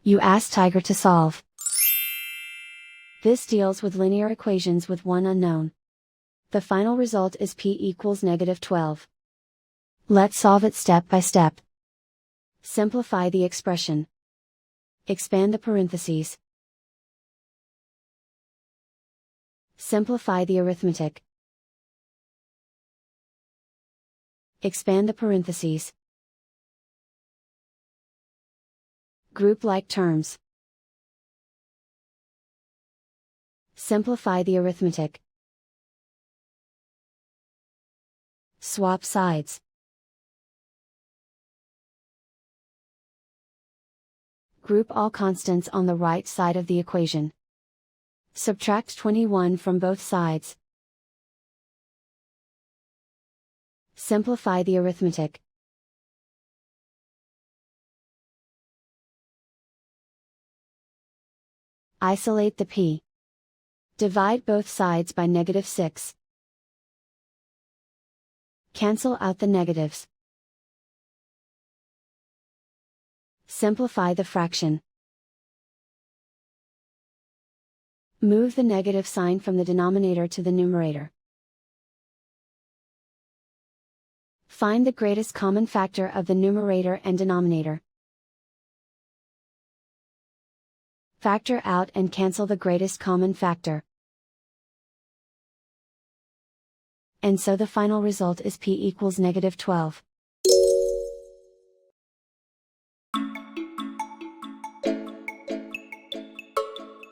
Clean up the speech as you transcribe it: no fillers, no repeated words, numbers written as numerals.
You ask Tiger to solve. This deals with linear equations with one unknown. The final result is p equals -12. Let's solve it step by step. Simplify the expression. Expand the parentheses. Simplify the arithmetic. Expand the parentheses. Group like terms. Simplify the arithmetic. Swap sides. Group all constants on the right side of the equation. Subtract 21 from both sides. Simplify the arithmetic. Isolate the p. Divide both sides by -6. Cancel out the negatives. Simplify the fraction. Move the negative sign from the denominator to the numerator. Find the greatest common factor of the numerator and denominator. Factor out and cancel the greatest common factor. And so the final result is p equals -12.